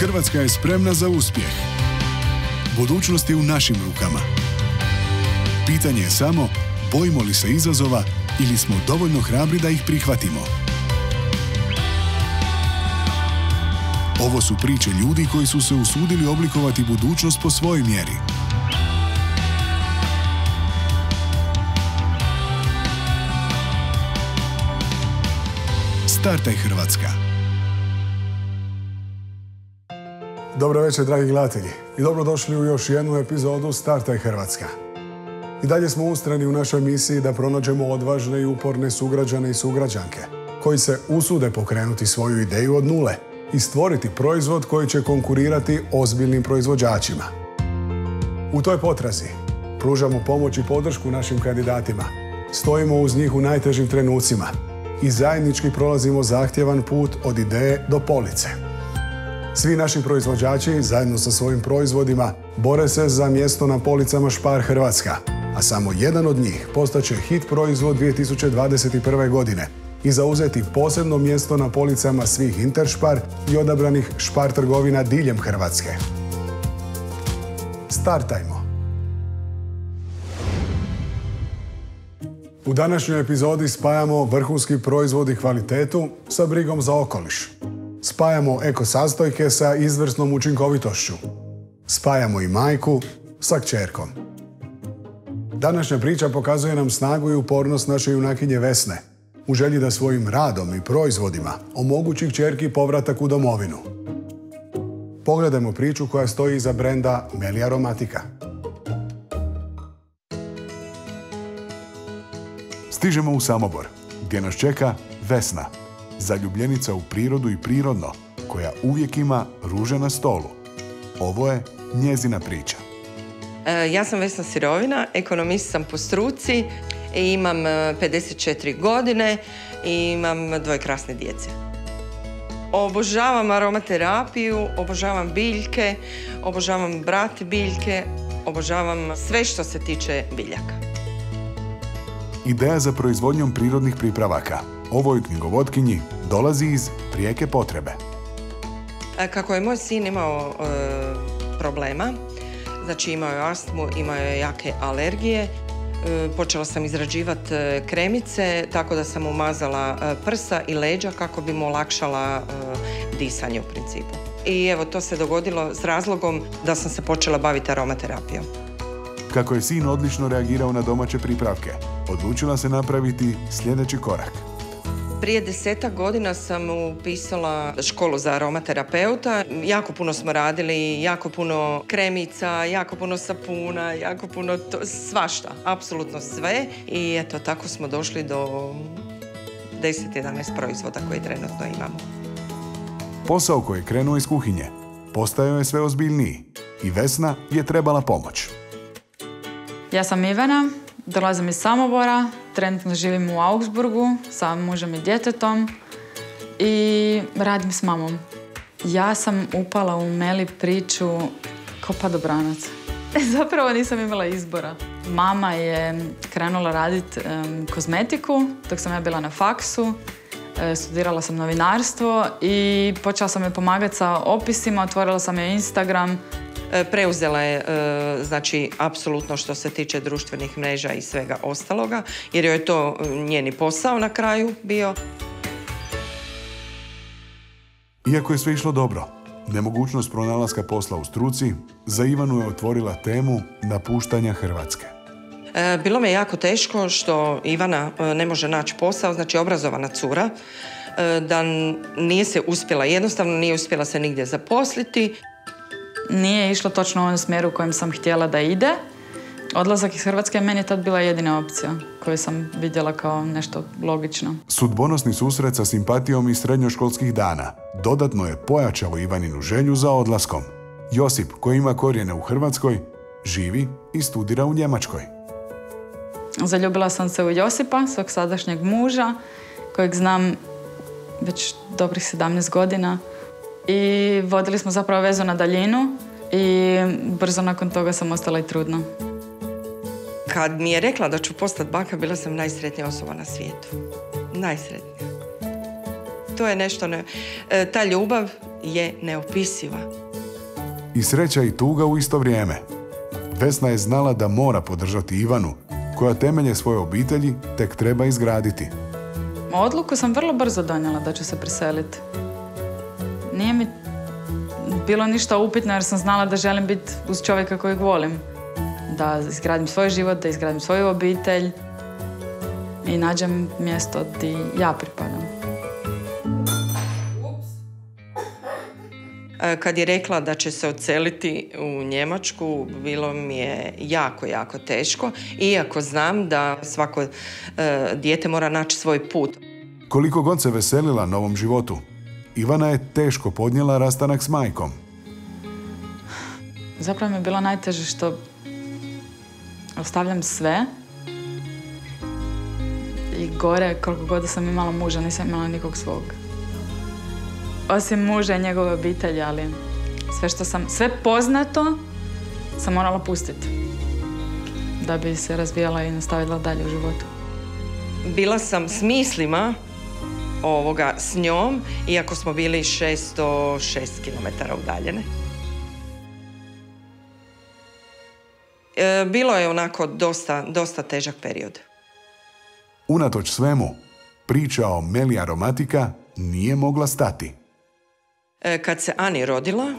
Hrvatska je spremna za uspjeh. Budućnost je u našim rukama. Pitanje je samo, bojimo li se izazova ili smo dovoljno hrabri da ih prihvatimo. Ovo su priče ljudi koji su se usudili oblikovati budućnost po svojoj mjeri. Startaj Hrvatska. Dobro večer, dragi gledatelji, i dobrodošli u još jednu epizodu Startaj Hrvatska. I dalje smo ustrajni u našoj misiji da pronađemo odvažne i uporne sugrađane i sugrađanke koji se usude pokrenuti svoju ideju od nule i stvoriti proizvod koji će konkurirati ozbiljnim proizvođačima. U toj potrazi pružamo pomoć i podršku našim kandidatima, stojimo uz njih u najtežim trenucima i zajednički prolazimo zahtjevan put od ideje do police. Svi naši proizvođači, zajedno sa svojim proizvodima, bore se za mjesto na policama Spar Hrvatska, a samo jedan od njih postaće hit proizvod 2021. godine i zauzeti posebno mjesto na policama svih Interspar i odabranih Spar trgovina diljem Hrvatske. Startajmo! U današnjoj epizodi spajamo vrhunski proizvod i kvalitetu sa brigom za okoliš. Spajamo eko sastojke sa izvrsnom učinkovitošću. Spajamo i majku sa kćerkom. Današnja priča pokazuje nam snagu i upornost naše junakinje Vesne u želji da svojim radom i proizvodima omogući kćerki povratak u domovinu. Pogledajmo priču koja stoji iza brenda Meli Aromatika. Stižemo u Samobor, gdje nas čeka Vesna, zaljubljenica u prirodu i prirodno, koja uvijek ima ruže na stolu. Ovo je njezina priča. Ja sam Vesna Sirovina, ekonomist sam po struci, imam 54 godine i imam 2 krasne djece. Obožavam aromaterapiju, obožavam biljke, obožavam brati biljke, obožavam sve što se tiče biljaka. Ideja za proizvodnjom prirodnih pripravaka ovoj knjigovodkinji dolazi iz prijeke potrebe. Kako je moj sin imao problema, znači imao je astmu, imao je jake alergije, počela sam izrađivati kremice, tako da sam umazala prsa i leđa kako bi mu olakšala disanje u principu. I evo, to se dogodilo s razlogom da sam se počela baviti aromaterapijom. Kako je sin odlično reagirao na domaće pripravke, odlučila se napraviti sljedeći korak. Prije 10 godina sam upisala školu za aromaterapeuta. Jako puno smo radili, jako puno kremica, jako puno sapuna, jako puno svašta, apsolutno sve. I eto, tako smo došli do 10-11 proizvoda koje trenutno imamo. Posao koji je krenuo iz kuhinje postajao je sve ozbiljniji i Vesna je trebala pomoć. Ja sam Ivana, dolazim iz Samobora, trenutno živim u Augsburgu sa mužem i djetetom i radim s mamom. Ja sam upala u Meli priču kao padobranac. Zapravo nisam imala izbora. Mama je krenula raditi kozmetiku dok sam ja bila na faksu. Studirala sam novinarstvo i počela sam joj pomagati sa opisima, otvorila sam joj Instagram. Preuzela je, znači, apsolutno što se tiče društvenih mreža i svega ostaloga, jer joj je to njeni posao na kraju bio. Iako je sve išlo dobro, nemogućnost pronalaska posla u struci za Ivanu je otvorila temu napuštanja Hrvatske. Bilo me jako teško što Ivana ne može naći posao, znači obrazovana cura, da nije se uspjela, jednostavno nije uspjela se nigdje zaposliti. Nije išlo točno u onom smjeru u kojem sam htjela da ide. Odlazak iz Hrvatske je meni tad bila jedina opcija koju sam vidjela kao nešto logično. Sudbonosni susret sa simpatijom iz srednjoškolskih dana dodatno je pojačao Ivaninu želju za odlaskom. Josip, koji ima korijene u Hrvatskoj, živi i studira u Njemačkoj. Zaljubila sam se u Josipa, svog sadašnjeg muža, kojeg znam već dobrih 17 godina. I vodili smo zapravo vezu na daljinu i brzo nakon toga sam ostala i trudna. Kad mi je rekla da ću postati baka, bila sam najsretnija osoba na svijetu. Najsretnija. to je nešto, ta ljubav je neopisiva. I sreća i tuga u isto vrijeme. Vesna je znala da mora podržati Ivanu, koja temelje svoje obitelji tek treba izgraditi. Odluku sam vrlo brzo donijela da ću se preseliti. Nije mi bilo ništa upitno jer sam znala da želim biti uz čovjeka kojeg volim. Da izgradim svoj život, da izgradim svoju obitelj i nađem mjesto gdje ja pripadam. Kad je rekla da će se odseliti u Njemačku, bilo mi je jako, jako teško, iako znam da svako dijete mora naći svoj put. Koliko god se veselila novom životu, Ivana je teško podnijela rastanak s majkom. Zapravo mi je bilo najteže što ostavljam sve i gore, koliko god sam imala muža, nisam imala nikog svog. Osim muža i njegove obitelji, ali sve poznato sam morala pustiti da bi se razvijala i nastavila dalje u životu. Bila sam s mislima s njom, iako smo bili 606 km udaljene. Bilo je onako dosta težak period. Unatoč svemu, priča o Meli Aromatika nije mogla stati. Kad se Ani rodila,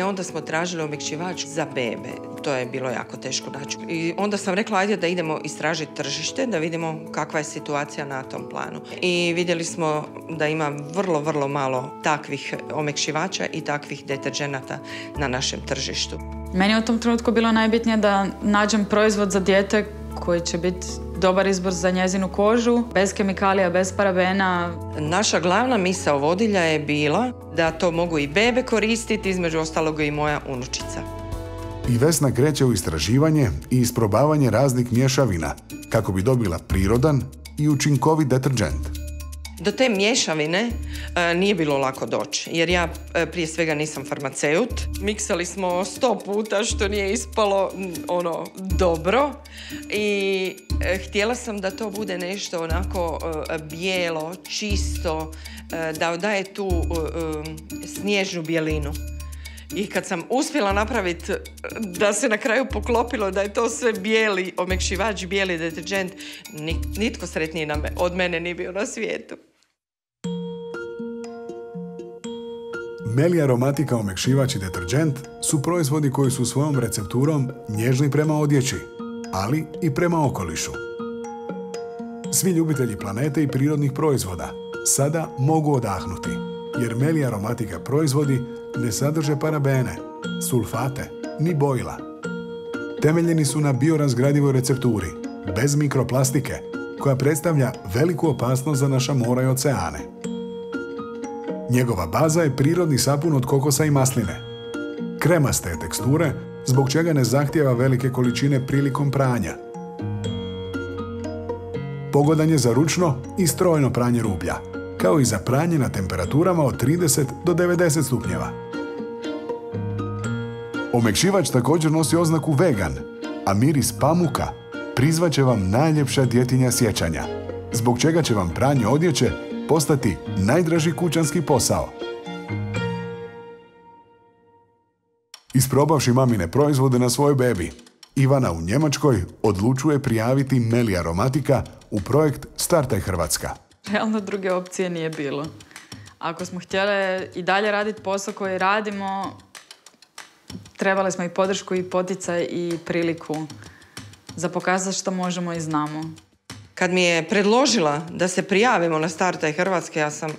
onda smo tražili omekšivač za bebe. To je bilo jako teško naći. I onda sam rekla, ajde da idemo istražiti tržište, da vidimo kakva je situacija na tom planu. I vidjeli smo da ima vrlo, vrlo malo takvih omekšivača i takvih deterdženata na našem tržištu. Meni je u tom trenutku bilo najbitnije da nađem proizvod za dijete koji će biti dobar izbor za njezinu kožu, bez kemikalija, bez parabena. Naša glavna misao vodilja je bila da to mogu i bebe koristiti, između ostalog i moja unučica. I Vesna kreće u istraživanje i isprobavanje raznih mješavina kako bi dobila prirodan i učinkovit deterdžent. Do te mješavine nije bilo lako doći, jer ja prije svega nisam farmaceut. Miksali smo 100 puta, što nije ispalo dobro. I htjela sam da to bude nešto onako bijelo, čisto, da daje tu snježnu bijelinu. I kad sam uspjela napraviti da se na kraju poklopilo da je to sve bijeli omekšivač, bijeli deterdžent, nitko sretniji od mene nije bio na svijetu. Meli Aromatika omekšivač i deterdžent su proizvodi koji su svojom recepturom nježni prema odjeći, ali i prema okolišu. Svi ljubitelji planete i prirodnih proizvoda sada mogu odahnuti, jer Meli Aromatika proizvodi ne sadrže parabene, sulfate ni bojila. Temeljeni su na biorazgradivoj recepturi, bez mikroplastike, koja predstavlja veliku opasnost za naša mora i oceane. Njegova baza je prirodni sapun od kokosa i masline. Kremaste je teksture, zbog čega ne zahtijeva velike količine prilikom pranja. Pogodan je za ručno i strojno pranje rublja, kao i za pranje na temperaturama od 30 do 90 stupnjeva. Omekšivač također nosi oznaku vegan, a miris pamuka prizvaće vam najljepša djetinja sjećanja, zbog čega će vam pranje odjeće postati najdraži kućanski posao. Isprobavši mamine proizvode na svojoj bebi, Ivana u Njemačkoj odlučuje prijaviti Meli Aromatika u projekt Startaj Hrvatska. Realno druge opcije nije bilo. Ako smo htjeli i dalje raditi posao koji radimo, trebali smo i podršku i poticaj i priliku za pokazati što možemo i znamo. Kad mi je predložila da se prijavimo na Startaj Hrvatske, ja sam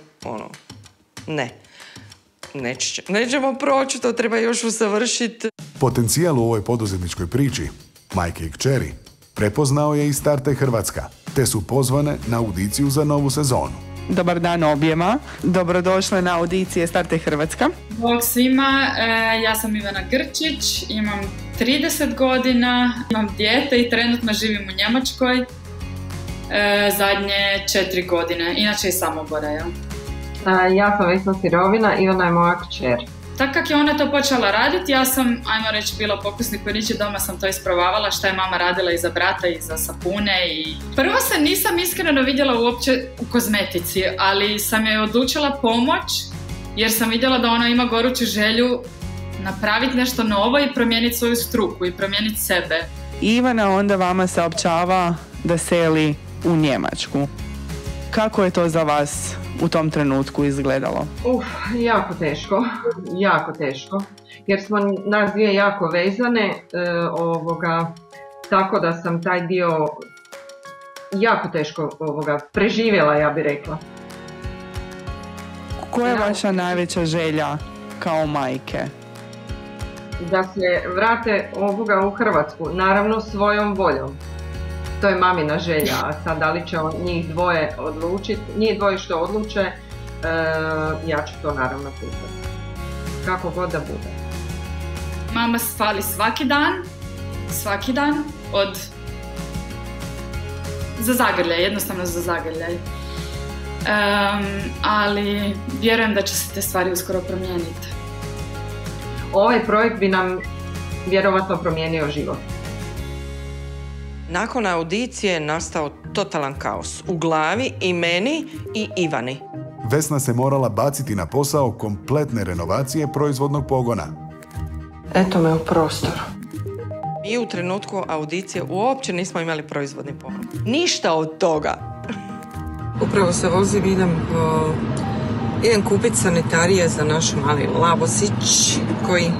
nećemo proći, to treba još usavršiti. Potencijal u ovoj poduzetničkoj priči, majke i kćeri, prepoznao je i Startaj Hrvatska, te su pozvane na audiciju za novu sezonu. Dobar dan objema, dobrodošle na audicije Startaj Hrvatska. Bog svima, ja sam Ivana Grčić, imam 30 godina, imam dijete i trenutno živim u Njemačkoj zadnje 4 godine, inače iz Samobora, ja. Ja sam Vesna Sirovina i ona je moja kćer. Tako kako je ona to počela raditi, ja sam, ajmo reći, bila pokusnik koji doma sam to isprobavala, šta je mama radila i za brata i za sapune. I... Prvo se nisam iskreno vidjela uopće u kozmetici, ali sam joj odlučila pomoć jer sam vidjela da ona ima goruću želju napraviti nešto novo i promijeniti svoju struku i promijeniti sebe. Ivana onda vama saopćava da seli u Njemačku. Kako je to za vas u tom trenutku izgledalo? Jako teško. Jer smo nas dvije jako vezane, tako da sam taj dio jako teško preživjela, ja bih rekla. Koja je vaša najveća želja kao majke? Da se vrate u Hrvatsku, naravno svojom voljom. To je mamina želja, a sad da li će njih dvoje odlučiti, njih dvoje što odluče, ja ću to naravno pitati. Kako god da bude. Mama fali svaki dan, za zagrljaj, jednostavno za zagrljaj. Ali vjerujem da će se te stvari uskoro promijeniti. Ovaj projekt bi nam vjerovatno promijenio život. Nakon audicije je nastao totalan kaos u glavi i meni i Ivani. Vesna se morala baciti na posao kompletne renovacije proizvodnog pogona. Eto me u prostoru. Mi u trenutku audicije uopće nismo imali proizvodni pogon. Ništa od toga. Upravo se vozim, idem kupiti sanitarije za naš mali labosić koji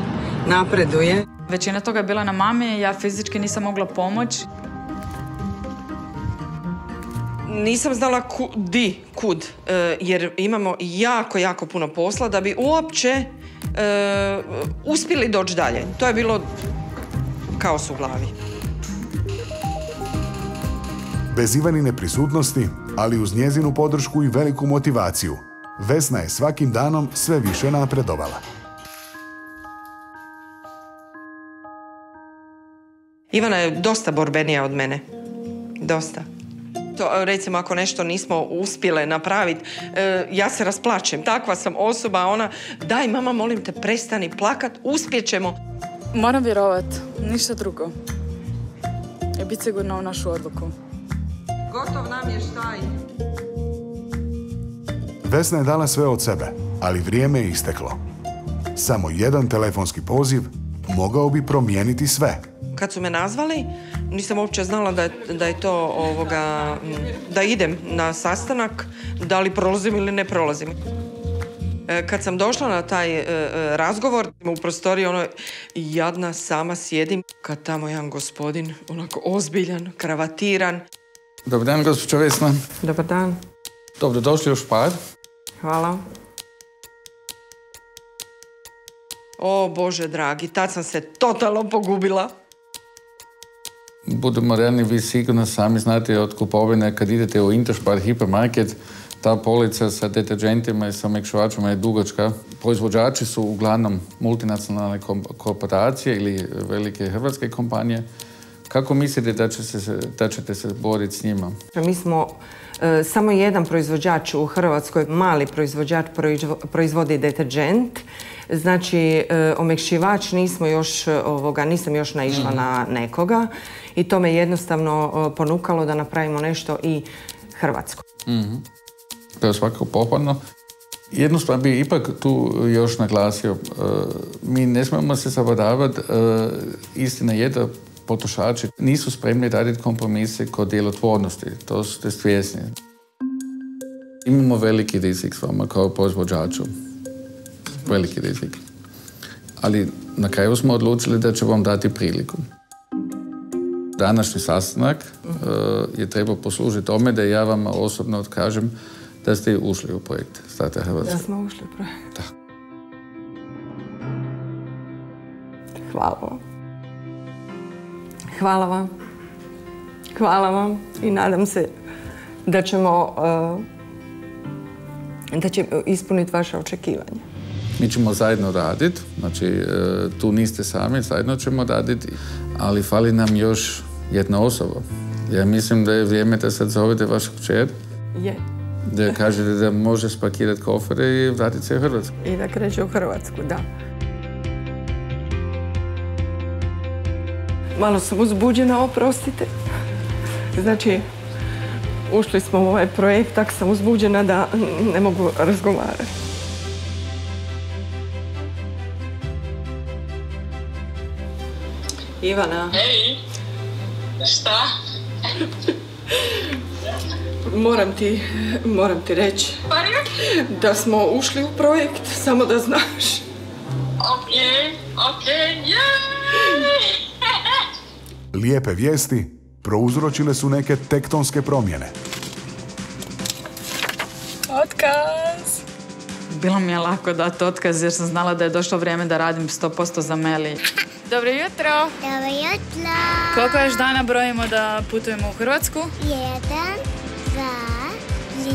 napreduje. Većina toga je bila na mami, ja fizički nisam mogla pomoći. Nisam znala kud, jer imamo jako puno posla da bi uopće uspjeli doći dalje. To je bilo kaos u glavi. Bez Ivanine prisutnosti, ali uz njezinu podršku i veliku motivaciju, Vesna je svakim danom sve više napredovala. Ivana je dosta borbenija od mene. Dosta. To, recimo, ako nešto nismo uspjele napraviti, ja se rasplačem. Takva sam osoba, ona, daj mama, molim te, prestani plakat, uspjećemo. Moram vjerovat, ništa drugo. I biti sigurna u našu odluku. Gotov nam je štaj. Vesna je dala sve od sebe, ali vrijeme je isteklo. Samo jedan telefonski poziv mogao bi promijeniti sve. Kad su me nazvali, nisam uopće znala da je to da idem na sastanak, da li prolazim ili ne prolazim. Kad sam došla na taj razgovor, u prostoriji jadna sama sjedim, kad tamo jedan gospodin, onako ozbiljan, kravatiran. Dobar dan, gospođo Vesna. Dobar dan. Dobro došli u Spar. Hvala. O Bože dragi, tad sam se totalno pogubila. Budemo realni, vi sigurno sami znate od kupovine kad idete u Interspar hipermarket, ta polica sa deterđentima i sa omekšivačima je dugačka. Proizvođači su uglavnom multinacionalne korporacije ili velike hrvatske kompanije. Kako mislite da ćete se boriti s njima? Mi smo samo jedan proizvođač u Hrvatskoj, mali proizvođač proizvodi deterđent. Znači, omekšivač nisam još naišla na nekoga i to me jednostavno ponukalo da napravimo nešto i hrvatsko. To je svakako pohvalno. Jednu stvar bi ipak tu još naglasio. Mi ne smijemo se zavadavati. Istina je da potrošači nisu spremni raditi kompromise kod djelotvornosti. To ste svjesni. Imamo veliki rizik s vama kao proizvođaču. Veliki rizik. Ali na kraju smo odlučili da će vam dati priliku. Današnji sastanak je trebao poslužiti tome da ja vam osobno odkažem da ste ušli u projekt Startaj Hrvatska. Da smo ušli u projekt. Da. Hvala vam. Hvala vam. Hvala vam i nadam se da ćemo ispuniti vaše očekivanja. Mi ćemo zajedno raditi, znači tu niste sami, zajedno ćemo raditi, ali fali nam još jedna osoba. Ja mislim da je vrijeme da sad zovete vašu kćer. Je. Da kažete da može spakirati kofere i vratiti se u Hrvatsku. I da kreće u Hrvatsku, da. Malo sam uzbuđena, oprostite. Znači, ušli smo u ovaj projekt, tako sam uzbuđena da ne mogu razgovarati. Ivana. Hej, šta? Moram ti reći da smo ušli u projekt, samo da znaš. Okej, jej! Lijepe vijesti prouzročile su neke tektonske promjene. Otkaz! Bilo mi je lako dati otkaz jer sam znala da je došlo vrijeme da radim 100% za Meli. Dobro jutro! Dobro jutro! Koliko još dana brojimo da putujemo u Hrvatsku? 1, 2, 3,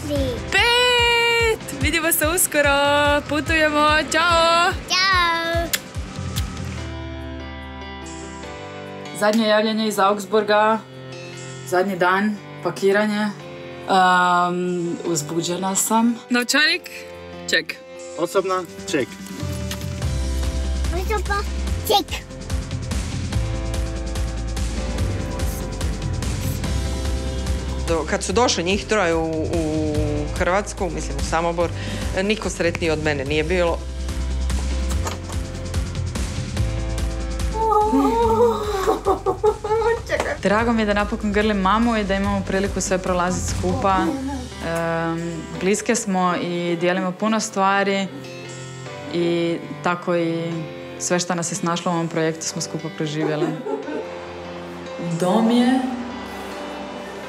4! 5! Vidimo se uskoro! Putujemo! Ćao! Ćao! Zadnje javljanje iz Augsburga, zadnji dan, pakiranje. Uzbuđena sam. Novčanik? Ček. Osobna? Ček. Osoba? Ček! Kad su došli njih troje u Hrvatsku, mislim u Samobor, niko sretniji od mene nije bilo. Drago mi je da napokon grlim mamu i da imamo priliku sve prolaziti skupa. Bliske smo i dijelimo puno stvari i tako i sve što nas je snašlo u ovom projektu smo skupa preživjeli. Dom je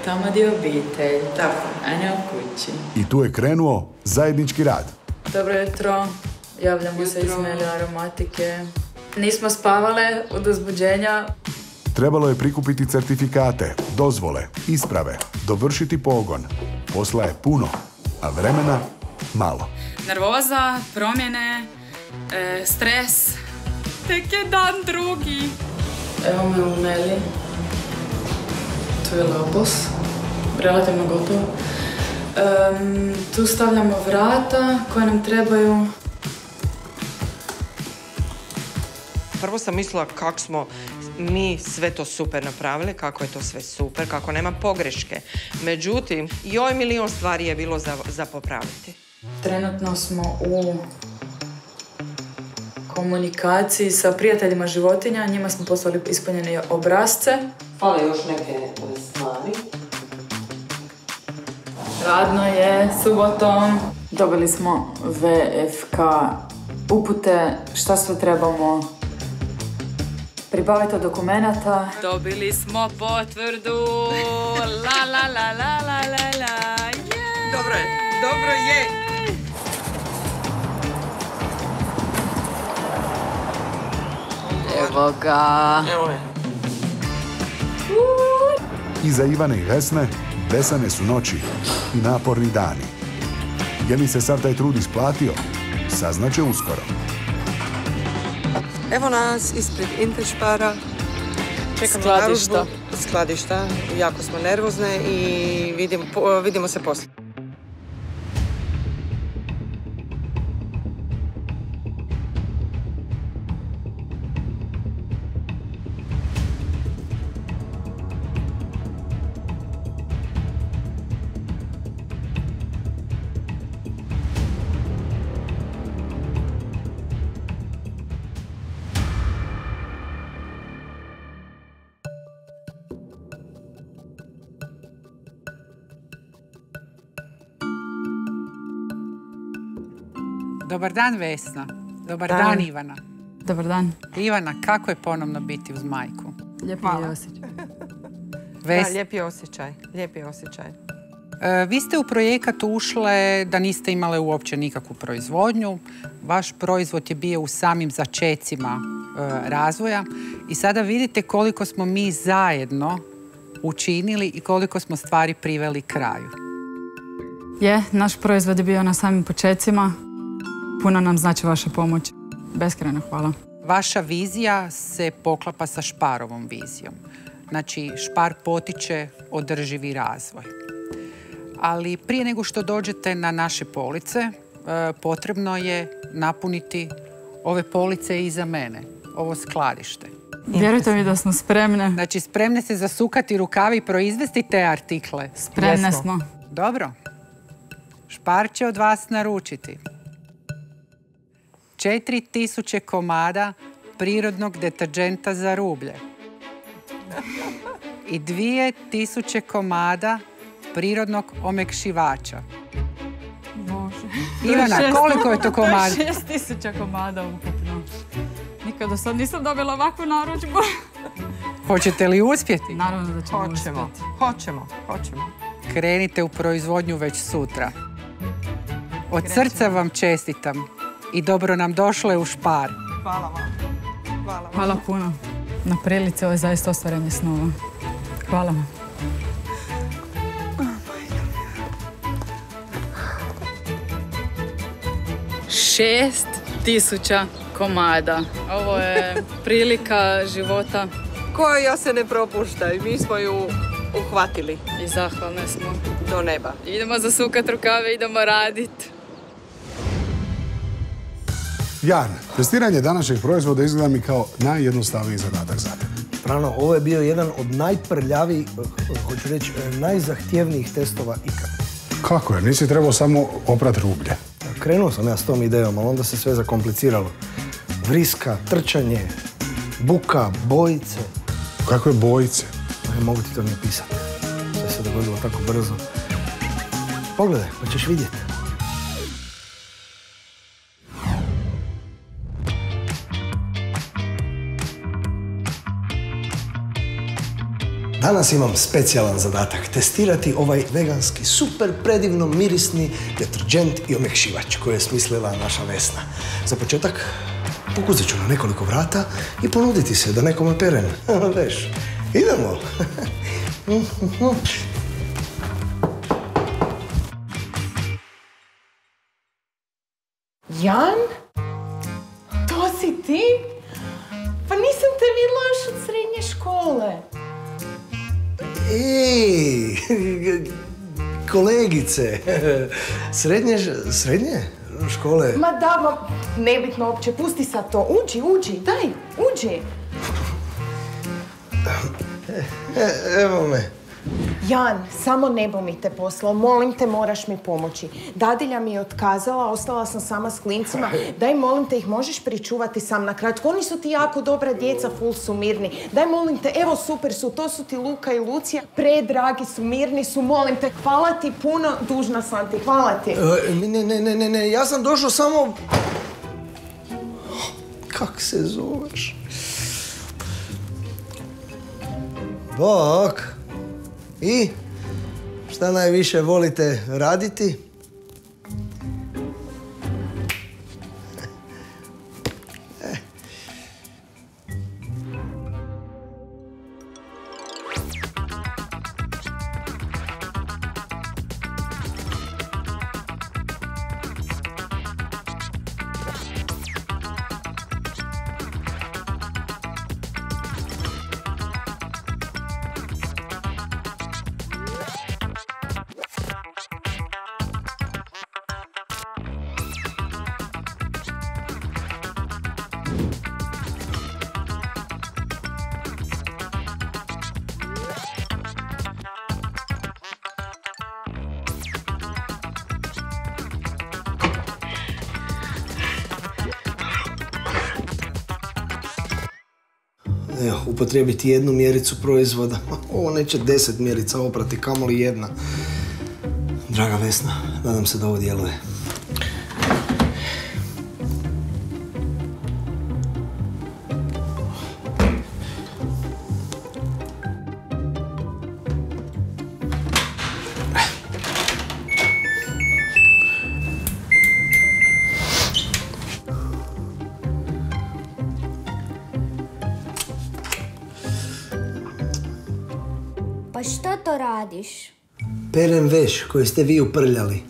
tamo gdje je obitelj, tako, a ne u kući. I tu je krenuo zajednički rad. Dobro jutro, javljamo se iz Meli aromatike. Nismo spavale od uzbuđenja. Trebalo je prikupiti certifikate, dozvole, isprave, dovršiti pogon. Posla je puno, a vremena malo. Nervoza, promjene, stres. Tek je dan drugi. Evo me u Meli. Tu je labos, relativno gotovo. Tu stavljamo vrata koje nam trebaju. Prvo sam mislila kako smo mi sve to super napravili, kako je to sve super, kako nema pogreške. Međutim, joj milion stvari je bilo za popraviti. Trenutno smo u komunikaciji sa prijateljima životinja, njima smo poslali ispunjene obrasce. Fale još neke stvari. Radno je subotom. Dobili smo VFK upute šta sve trebamo pribaviti od dokumenata. Dobili smo potvrdu. La la la la la la la. Yeah. Dobro je. Evo ga. Evo je. Iza Ivane i Vesne besane su noći i naporni dani. Je li se sav taj trud isplatio? Saznaće uskoro. Evo nas ispred Interspara. Čekamo Skladišta. Skladišta. Jako smo nervozne i vidimo se poslije. Dobar dan, Vesna. Dobar dan, Ivana. Dobar dan. Ivana, kako je ponovno biti uz majku? Lijepi je osjećaj. Da, lijepi osjećaj. Vi ste u projekat ušle da niste imale uopće nikakvu proizvodnju. Vaš proizvod je bio u samim začecima razvoja i sada vidite koliko smo mi zajedno učinili i koliko smo stvari priveli kraju. Naš proizvod je bio na samim počecima. Puno nam znači vaša pomoć. Beskrajno hvala. Vaša vizija se poklapa sa Šparovom vizijom. Znači, Špar potiče održivi razvoj. Ali prije nego što dođete na naše police, potrebno je napuniti ove police iza mene, ovo skladište. Vjerujte mi da smo spremne. Znači, spremne se zasukati rukavi i proizvesti te artikle? Spremne smo. Dobro. Špar će od vas naručiti 4000 komada prirodnog deterdženta za rublje i 2000 komada prirodnog omekšivača. Bože. Ivana, koliko je to komada? 6000 komada ukupno. Nikad do sad nisam dobila ovakvu narudžbu. Hoćete li uspjeti? Naravno da ćemo uspjeti. Hoćemo. Krenite u proizvodnju već sutra. Od srca vam čestitam i dobro nam došle u Špar. Hvala vam. Hvala puno. Na prilici, ovo je zaista ostvarenje snova. Hvala vam. Šest 6000 komada. Ovo je prilika života. Koja se ne propušta i mi smo ju uhvatili. I zahvalne smo. Do neba. Idemo zasukati rukave, idemo raditi. Jan, testiranje današnjeg proizvoda izgleda mi kao najjednostavniji zadatak za tebe. Frano, ovo je bio jedan od najprljavijih, hoću reći, najzahtjevnijih testova ikad. Kako je? Nisi trebao samo oprati rublje. Krenuo sam ja s tom idejom, ali onda se sve zakompliciralo. Vriska, trčanje, buka, bojice. Kakve bojice? Ne mogu ti to ni pisati. Sve se dogodilo tako brzo. Pogledaj, pa ćeš vidjeti. Danas imam specijalan zadatak, testirati ovaj veganski, super predivno mirisni deterdžent i omekšivač koji je smislila naša Vesna. Za početak pokucat ću na nekoliko vrata i ponuditi se da nekome perem. Veš, idemo. Jan? To si ti? Pa nisam te vidjela još od srednje škole. Ej, kolegice, srednje škole? Ma da, nebitno uopće, pusti sad to. Uđi, daj, uđi. Evo me. Jan, samo nebo mi te poslao, molim te, moraš mi pomoći. Dadilja mi je otkazala, ostala sam sama s klincima. Daj, molim te, ih možeš pričuvati sam na kratko. Oni su ti jako dobra djeca, ful su mirni. Daj, molim te, evo super su, to su ti Luka i Lucija. Predragi su, mirni su, molim te, hvala ti puno, dužna sam ti, hvala ti. Ne, ja sam došao samo... Kak se zoveš? Bok. I šta najviše volite raditi? Evo, upotrijebiti jednu mjericu proizvoda. Ovo neće 10 mjerica oprati, kamoli jedna. Draga Vesna, nadam se da ovo djeluje. Pa što to radiš? Perem veš koji ste vi uprljali.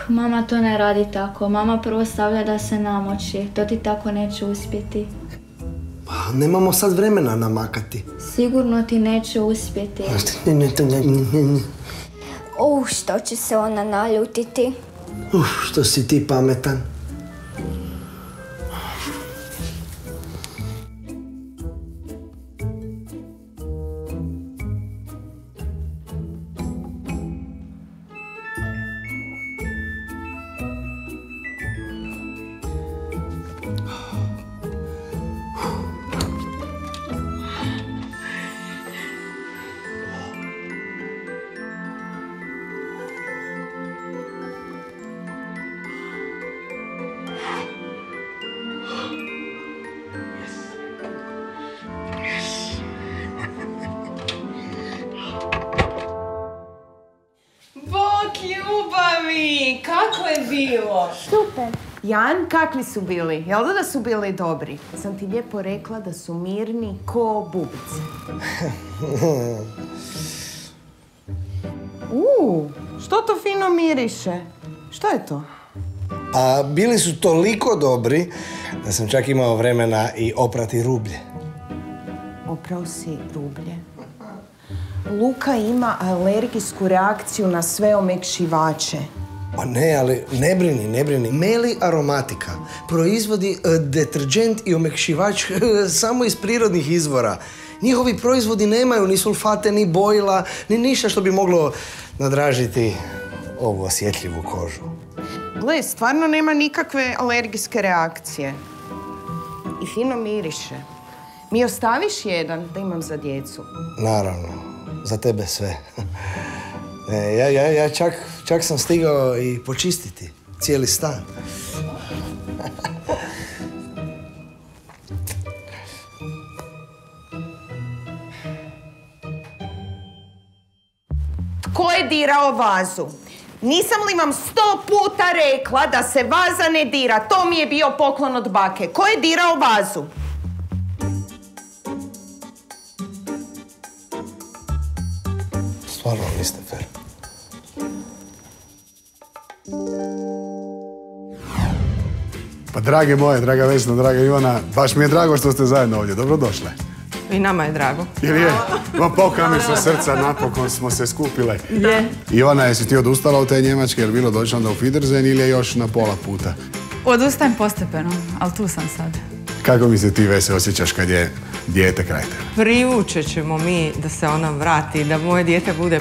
Mama to ne radi tako. Mama prvo stavlja da se namoči. To ti tako neće uspjeti. Pa nemamo sad vremena namakati. Sigurno ti neće uspjeti. Što će se ona naljutiti? Što si ti pametan. Kako je bilo? Super. Jan, kakvi su bili? Jel da su bili dobri? Sam ti lijepo rekla da su mirni ko bubice. Što to fino miriše? Što je to? Pa bili su toliko dobri da sam čak imao vremena i oprati rublje. Oprao si rublje? Luka ima alergijsku reakciju na sve omekšivače. Pa ne, ali ne brini. Meli Aromatika proizvodi deterđent i omekšivač samo iz prirodnih izvora. Njihovi proizvodi nemaju ni sulfate, ni bojila, ni ništa što bi moglo nadražiti ovu osjetljivu kožu. Gle, stvarno nema nikakve alergijske reakcije. I fino miriše. Mi ostaviš jedan da imam za djecu? Naravno, za tebe sve. Ja čak sam stigao i počistiti cijeli stan. Tko je dirao vazu? Nisam li vam 100 puta rekla da se vaza ne dira? To mi je bio poklon od bake. Ko je dirao vazu? Stvarno niste fer. Pa drage moje, draga Vesna, draga Ivana, baš mi je drago što ste zajedno ovdje. Dobrodošle. I nama je drago. Jel je? Vam pokami sa srca, napokon smo se skupile. Je. Ivana, jesi ti odustala od te Njemačke, jer bilo došla onda u Fiderzen ili je još na pola puta? Odustajem postepeno, ali tu sam sad. Kako mi se ti, Vese, osjećaš kad je dijete kraj tebe? Privučet ćemo mi da se ona vrati, da moje dijete bude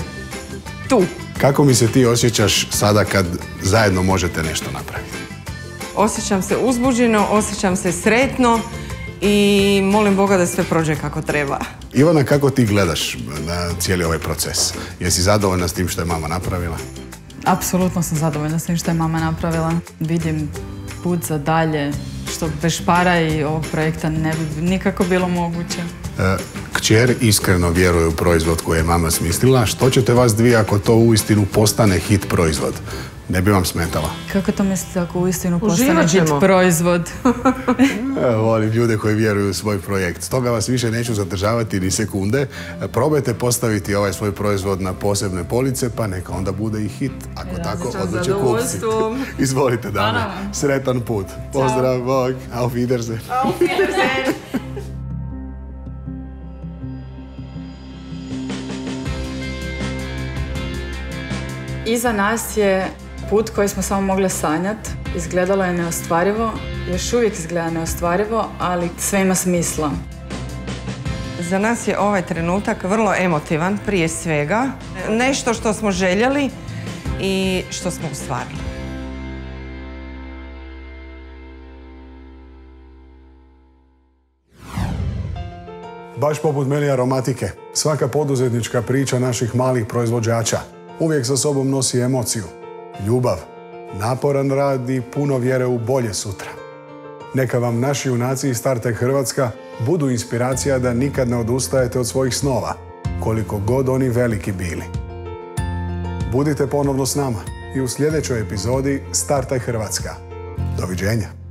tu. Kako mi se ti osjećaš sada kad zajedno možete nešto napraviti? Osjećam se uzbuđeno, osjećam se sretno i molim Boga da sve prođe kako treba. Ivana, kako ti gledaš na cijeli ovaj proces? Jesi zadovoljna s tim što je mama napravila? Apsolutno sam zadovoljna s tim što je mama napravila. Vidim put za dalje, što bez Špara i ovog projekta ne bi nikako bilo moguće. Kćer iskreno vjeruje u proizvod koji je mama smislila. Što ćete vas dvije ako to uistinu postane hit proizvod? Ne bi vam smetala. Kako to mislite ako uistinu postane hit proizvod? Volim ljude koji vjeruju u svoj projekt. Stoga vas više neću zadržavati ni sekunde. Probajte postaviti ovaj svoj proizvod na posebne police, pa neka onda bude i hit. Ako tako odluče kupci. Izvolite, dame. Sretan put. Pozdrav, bog. Auf Wiedersehen. Auf Wiedersehen. Iza nas je put koji smo samo mogli sanjati. Izgledalo je neostvarivo, još uvijek izgleda neostvarivo, ali sve ima smisla. Za nas je ovaj trenutak vrlo emotivan, prije svega. Nešto što smo željeli i što smo ostvarili. Baš poput Meli Aromatike, svaka poduzetnička priča naših malih proizvođača uvijek sa sobom nosi emociju, ljubav, naporan rad i puno vjere u bolje sutra. Neka vam naši junaci iz Startech Hrvatska budu inspiracija da nikad ne odustajete od svojih snova, koliko god oni veliki bili. Budite ponovno s nama i u sljedećoj epizodi Startech Hrvatska. Doviđenja!